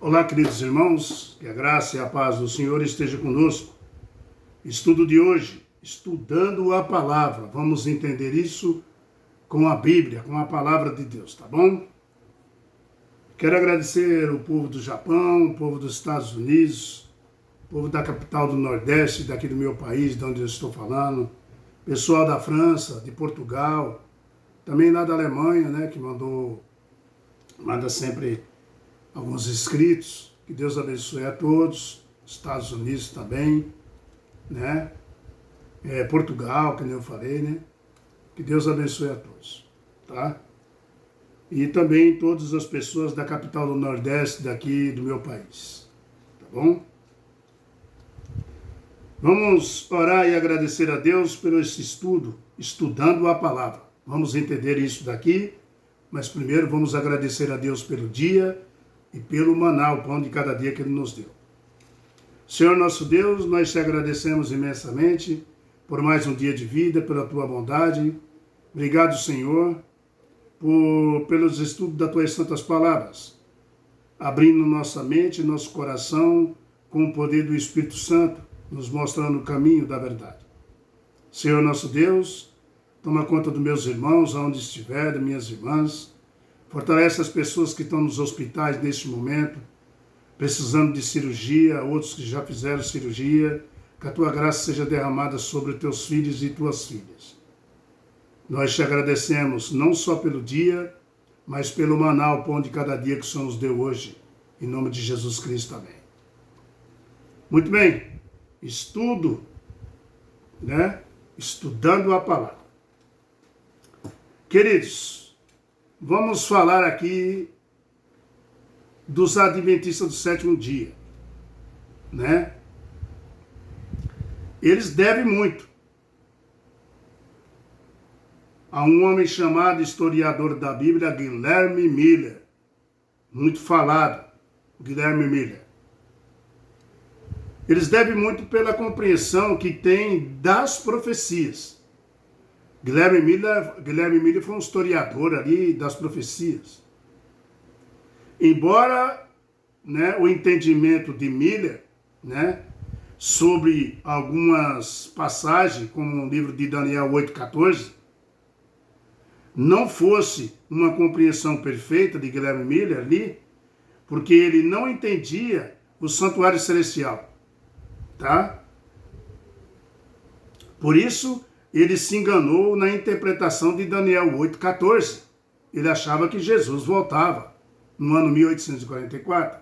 Olá, queridos irmãos, que a graça e a paz do Senhor esteja conosco. Estudo de hoje, estudando a palavra. Vamos entender isso com a Bíblia, com a palavra de Deus, tá bom? Quero agradecer o povo do Japão, o povo dos Estados Unidos, o povo da capital do Nordeste, daqui do meu país, de onde eu estou falando, pessoal da França, de Portugal, também lá da Alemanha, né, que manda sempre alguns inscritos. Que Deus abençoe a todos, Estados Unidos também, né, Portugal, que nem eu falei, né, que Deus abençoe a todos, tá? E também todas as pessoas da capital do Nordeste, daqui do meu país, tá bom? Vamos orar e agradecer a Deus pelo esse estudo, estudando a palavra. Vamos entender isso daqui, mas primeiro vamos agradecer a Deus pelo dia e pelo maná, o pão de cada dia que Ele nos deu. Senhor nosso Deus, nós te agradecemos imensamente por mais um dia de vida, pela tua bondade. Obrigado, Senhor, pelos estudos das tuas santas palavras, abrindo nossa mente e nosso coração com o poder do Espírito Santo, nos mostrando o caminho da verdade. Senhor nosso Deus, toma conta dos meus irmãos, aonde estiverem, minhas irmãs. Fortalece as pessoas que estão nos hospitais neste momento, precisando de cirurgia, outros que já fizeram cirurgia. Que a tua graça seja derramada sobre teus filhos e tuas filhas. Nós te agradecemos não só pelo dia, mas pelo maná, o pão de cada dia que o Senhor nos deu hoje. Em nome de Jesus Cristo, amém. Muito bem, estudo, né? Estudando a palavra. Queridos, vamos falar aqui dos adventistas do sétimo dia, né? Eles devem muito a um homem chamado historiador da Bíblia, Guilherme Miller. Muito falado, Guilherme Miller. Eles devem muito pela compreensão que tem das profecias. Guilherme Miller foi um historiador ali das profecias. Embora, né, o entendimento de Miller, né, sobre algumas passagens, como no livro de Daniel 8,14, não fosse uma compreensão perfeita de Guilherme Miller ali, porque ele não entendia o santuário celestial, tá? Por isso, ele se enganou na interpretação de Daniel 8,14. Ele achava que Jesus voltava no ano 1844,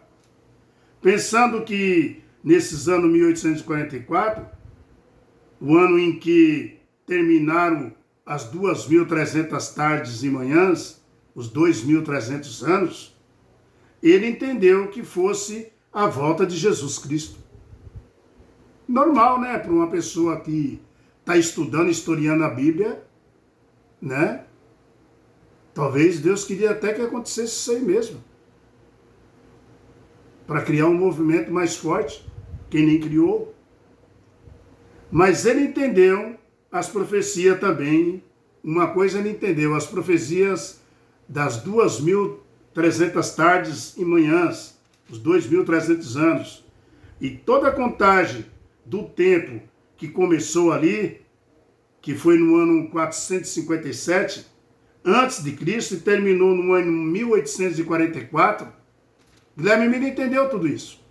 pensando que nesses anos 1844, o ano em que terminaram as 2.300 tardes e manhãs, os 2.300 anos, ele entendeu que fosse a volta de Jesus Cristo. Normal, né, para uma pessoa que está estudando, historiando a Bíblia, né? Talvez Deus queria até que acontecesse isso aí mesmo, para criar um movimento mais forte, quem nem criou. Mas ele entendeu as profecias também. Uma coisa ele entendeu, as profecias das 2.300 tardes e manhãs, os 2.300 anos, e toda a contagem do tempo que começou ali, que foi no ano 457 antes de Cristo e terminou no ano 1844, Guilherme Miller entendeu tudo isso.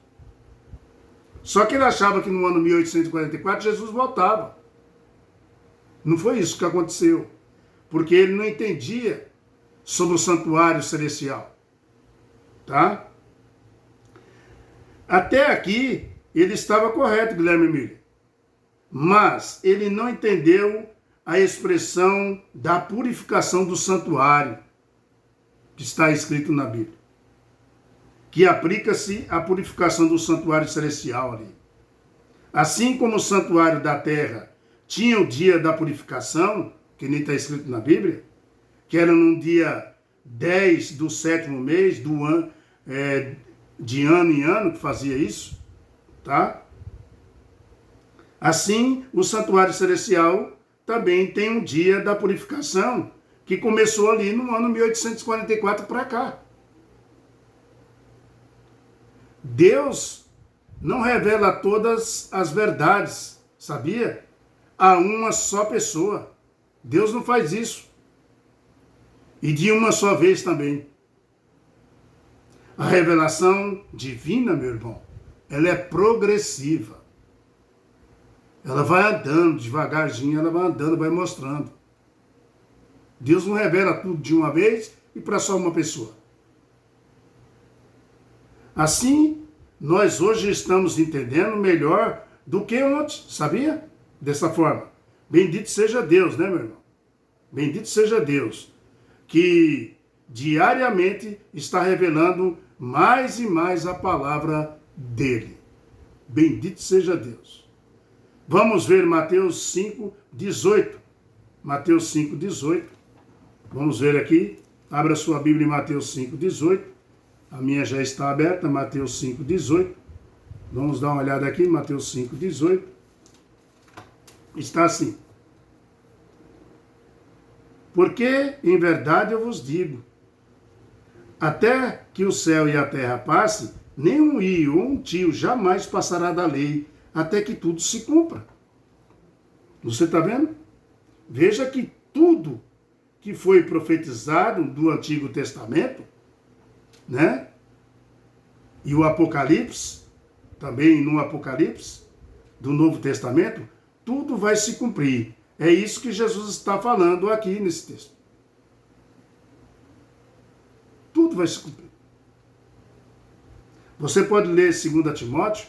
Só que ele achava que no ano 1844 Jesus voltava. Não foi isso que aconteceu, porque ele não entendia sobre o santuário celestial, tá? Até aqui ele estava correto, Guilherme Miller, mas ele não entendeu a expressão da purificação do santuário que está escrito na Bíblia, que aplica-se à purificação do santuário celestial ali. Assim como o santuário da terra tinha o dia da purificação, que nem está escrito na Bíblia, que era no dia 10 do 7º mês do ano, de ano em ano que fazia isso, tá? Assim, o santuário celestial também tem um dia da purificação, que começou ali no ano 1844 para cá. Deus não revela todas as verdades, sabia? A uma só pessoa. Deus não faz isso. E de uma só vez também. A revelação divina, meu irmão, ela é progressiva. Ela vai andando devagarzinho, ela vai andando, vai mostrando. Deus não revela tudo de uma vez e para só uma pessoa. Assim, nós hoje estamos entendendo melhor do que ontem, sabia? Dessa forma. Bendito seja Deus, né, meu irmão? Bendito seja Deus, que diariamente está revelando mais e mais a palavra dele. Bendito seja Deus. Vamos ver Mateus 5:18. Mateus 5:18. Vamos ver aqui. Abra sua Bíblia em Mateus 5:18. A minha já está aberta, Mateus 5:18. Vamos dar uma olhada aqui, Mateus 5:18. Está assim. Porque, em verdade, eu vos digo, até que o céu e a terra passem, nem um i ou um tio jamais passará da lei, até que tudo se cumpra. Você está vendo? Veja que tudo que foi profetizado do Antigo Testamento, né? E o Apocalipse, também no Apocalipse, do Novo Testamento, tudo vai se cumprir. É isso que Jesus está falando aqui nesse texto. Tudo vai se cumprir. Você pode ler 2 Timóteo,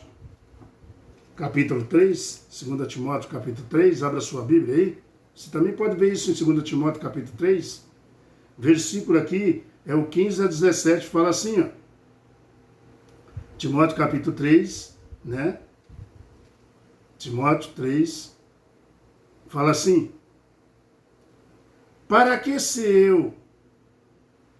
capítulo 3, 2 Timóteo, capítulo 3, abra sua Bíblia aí. Você também pode ver isso em 2 Timóteo, capítulo 3. Versículo aqui é o 15 a 17, fala assim, ó. Timóteo, capítulo 3, né? Timóteo 3, fala assim: para que se eu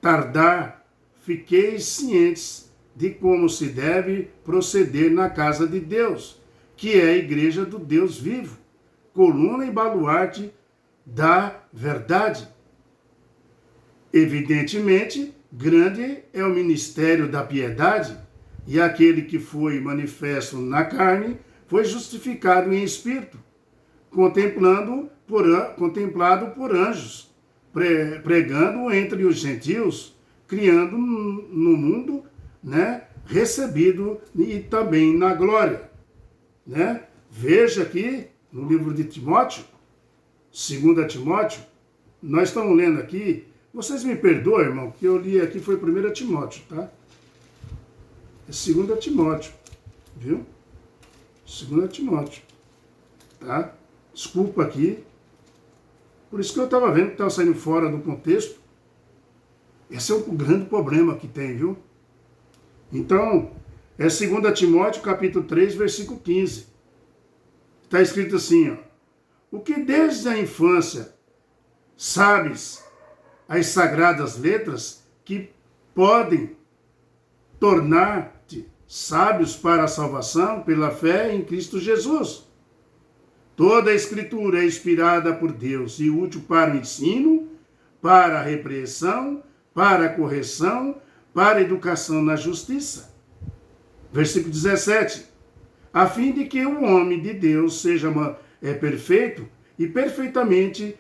tardar, fiqueis cientes de como se deve proceder na casa de Deus, que é a igreja do Deus vivo, coluna e baluarte da verdade. Evidentemente, grande é o ministério da piedade, e aquele que foi manifesto na carne foi justificado em espírito, contemplado por anjos, pregando entre os gentios, criando no mundo, né, recebido e também na glória. Né? Veja aqui no livro de Timóteo, 2 Timóteo, nós estamos lendo aqui, vocês me perdoem, irmão, que eu li aqui foi 1 Timóteo, tá? É 2 Timóteo, viu? 2 Timóteo, tá? Desculpa aqui. Por isso que eu estava vendo que estava saindo fora do contexto. Esse é um grande problema que tem, viu? Então, é 2 Timóteo, capítulo 3, versículo 15. Está escrito assim, ó. O que desde a infância sabes as sagradas letras que podem tornar-te sábios para a salvação pela fé em Cristo Jesus. Toda a Escritura é inspirada por Deus e útil para o ensino, para a repreensão, para a correção, para a educação na justiça. Versículo 17. A fim de que o homem de Deus seja perfeito e perfeitamente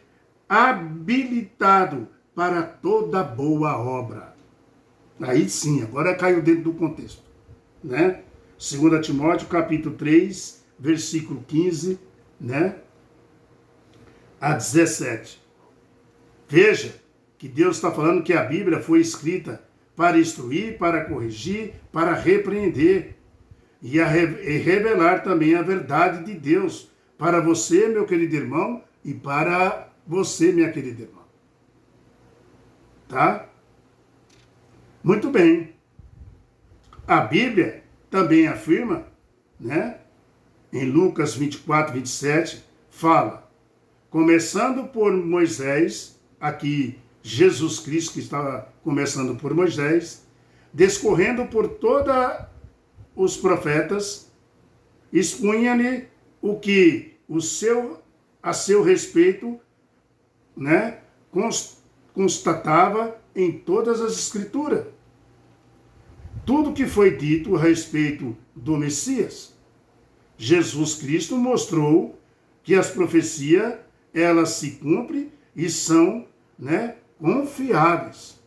habilitado para toda boa obra. Aí sim, agora caiu dentro do contexto. Né? 2 Timóteo, capítulo 3, versículo 15, né? A 17. Veja que Deus está falando que a Bíblia foi escrita para instruir, para corrigir, para repreender e revelar também a verdade de Deus para você, meu querido irmão, e para você, minha querida irmã. Tá? Muito bem. A Bíblia também afirma, né? Em Lucas 24, 27, fala, começando por Moisés, aqui Jesus Cristo, que estava começando por Moisés, discorrendo por todos os profetas, expunha-lhe o que a seu respeito, né, constatava em todas as Escrituras. Tudo que foi dito a respeito do Messias. Jesus Cristo mostrou que as profecias, elas se cumprem e são, confiáveis.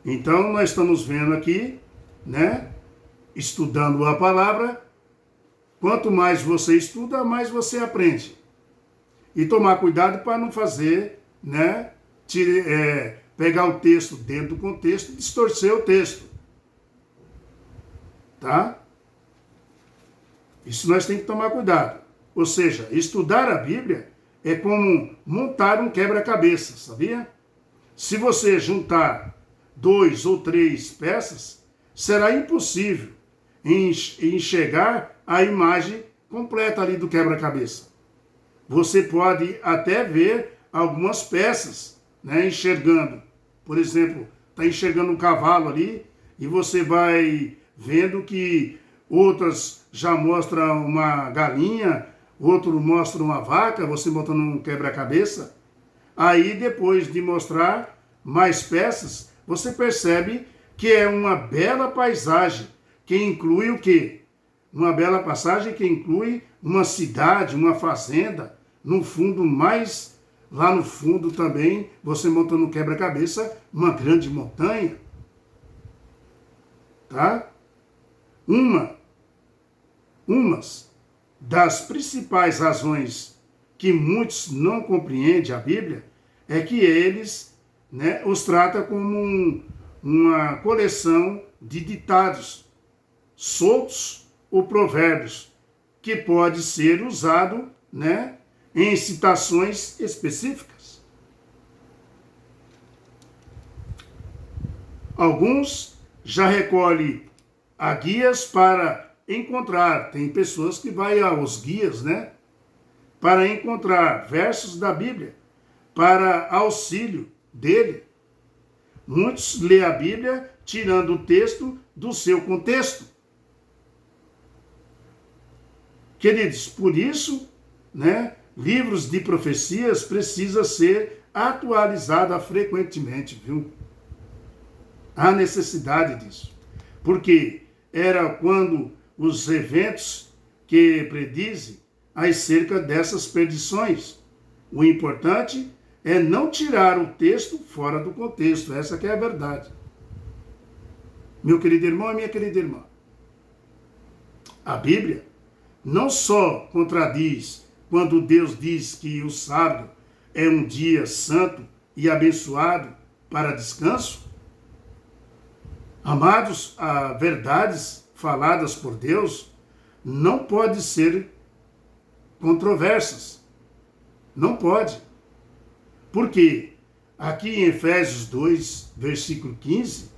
Então, nós estamos vendo aqui, estudando a palavra. Quanto mais você estuda, mais você aprende. E tomar cuidado para não fazer, pegar o texto dentro do contexto e distorcer o texto. Tá? Isso nós temos que tomar cuidado. Ou seja, estudar a Bíblia é como montar um quebra-cabeça, sabia? Se você juntar 2 ou 3 peças, será impossível enxergar a imagem completa ali do quebra-cabeça. Você pode até ver algumas peças, enxergando. Por exemplo, está enxergando um cavalo ali e você vai vendo que outras já mostram uma galinha, outro mostra uma vaca, você montando um quebra-cabeça. Aí, depois de mostrar mais peças, você percebe que é uma bela paisagem, que inclui o quê? Uma bela paisagem que inclui uma cidade, uma fazenda, no fundo mais, lá no fundo também, você montando um quebra-cabeça, uma grande montanha. Tá? Umas das principais razões que muitos não compreendem a Bíblia é que eles, os tratam como uma coleção de ditados soltos ou provérbios que pode ser usado, em citações específicas. Alguns já recolhem a guias para encontrar, tem pessoas que vão aos guias, para encontrar versos da Bíblia, para auxílio dele. Muitos lêem a Bíblia tirando o texto do seu contexto. Queridos, por isso, livros de profecias precisam ser atualizados frequentemente, viu? Há necessidade disso. Porque era quando os eventos que predizem acerca dessas perdições. O importante é não tirar o texto fora do contexto. Essa que é a verdade. Meu querido irmão e minha querida irmã, a Bíblia não só contradiz quando Deus diz que o sábado é um dia santo e abençoado para descanso. Amados, as verdades faladas por Deus não podem ser controversas. Não pode. Porque aqui em Efésios 2, versículo 15,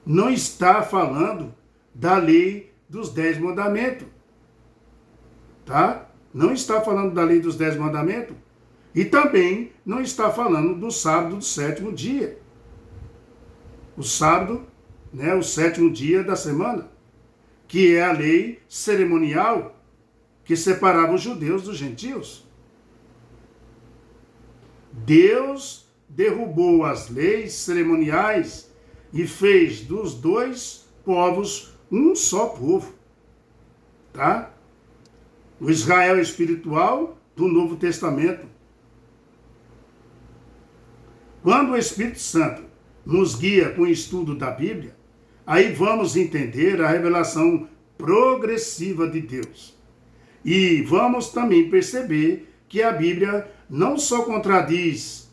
não está falando da lei dos 10 mandamentos. Tá? Não está falando da lei dos 10 mandamentos. E também não está falando do sábado do 7º dia. O sábado, o 7º dia da semana, que é a lei cerimonial que separava os judeus dos gentios. Deus derrubou as leis cerimoniais e fez dos 2 povos um só povo. Tá? O Israel espiritual do Novo Testamento. Quando o Espírito Santo nos guia com o estudo da Bíblia, aí vamos entender a revelação progressiva de Deus. E vamos também perceber que a Bíblia não só contradiz,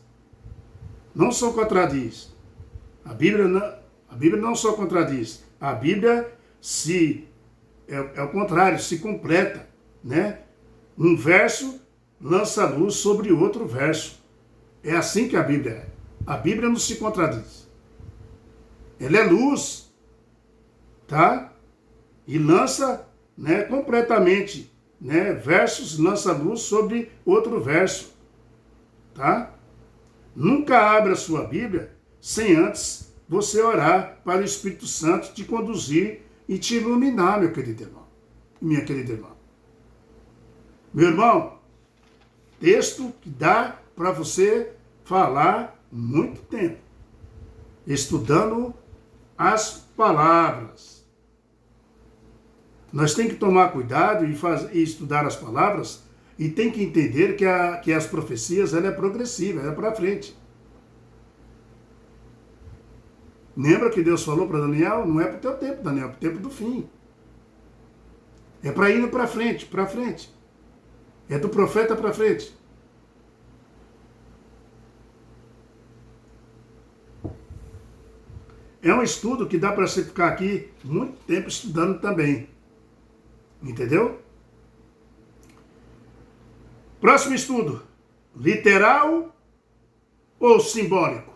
a Bíblia não só contradiz, a Bíblia é o contrário, se completa. Um verso lança luz sobre outro verso. É assim que a Bíblia é. A Bíblia não se contradiz. Ela é luz, tá? E lança, completamente, versos, lança luz sobre outro verso, tá? Nunca abra a sua Bíblia sem antes você orar para o Espírito Santo te conduzir e te iluminar, meu querido irmão, minha querida irmã. Meu irmão, texto que dá para você falar muito tempo, estudando as palavras. Nós temos que tomar cuidado e estudar as palavras e tem que entender que as profecias ela é progressiva, ela é para frente. Lembra que Deus falou para Daniel? Não é para o teu tempo, Daniel, é para o tempo do fim. É para ir para frente, para frente. É do profeta para frente. É um estudo que dá para você ficar aqui muito tempo estudando também. Entendeu? Próximo estudo. Literal ou simbólico?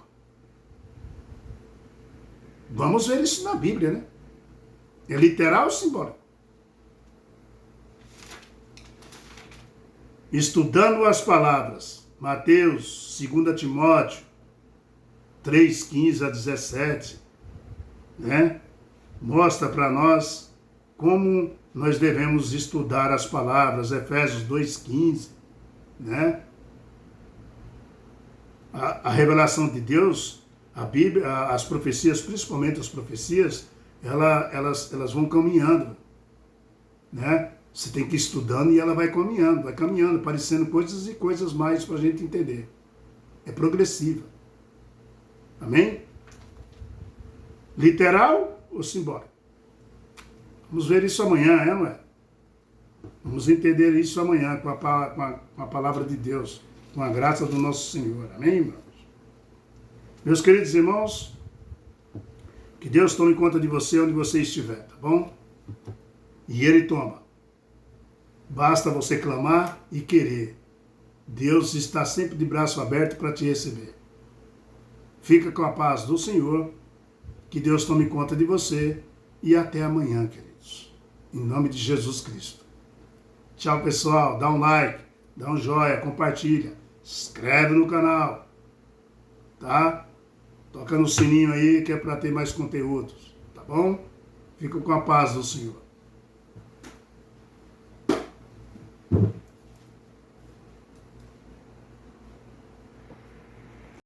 Vamos ver isso na Bíblia, né? É literal ou simbólico? Estudando as palavras. Mateus, 2 Timóteo, 3:15 a 17, né? Mostra para nós como nós devemos estudar as palavras. Efésios 2:15, né? A revelação de Deus, a Bíblia, as profecias, principalmente as profecias, elas vão caminhando, né? Você tem que ir estudando e ela vai caminhando, aparecendo coisas e coisas mais para a gente entender. É progressiva. Amém? Literal ou simbólico? Vamos ver isso amanhã, não é? Vamos entender isso amanhã com a palavra de Deus, com a graça do nosso Senhor. Amém, irmãos? Meus queridos irmãos, que Deus tome conta de você onde você estiver, tá bom? E Ele toma. Basta você clamar e querer. Deus está sempre de braço aberto para te receber. Fica com a paz do Senhor. Que Deus tome conta de você. E até amanhã, queridos. Em nome de Jesus Cristo. Tchau, pessoal. Dá um like, dá um joinha, compartilha. Se inscreve no canal. Tá? Toca no sininho aí que é para ter mais conteúdos. Tá bom? Fica com a paz do Senhor.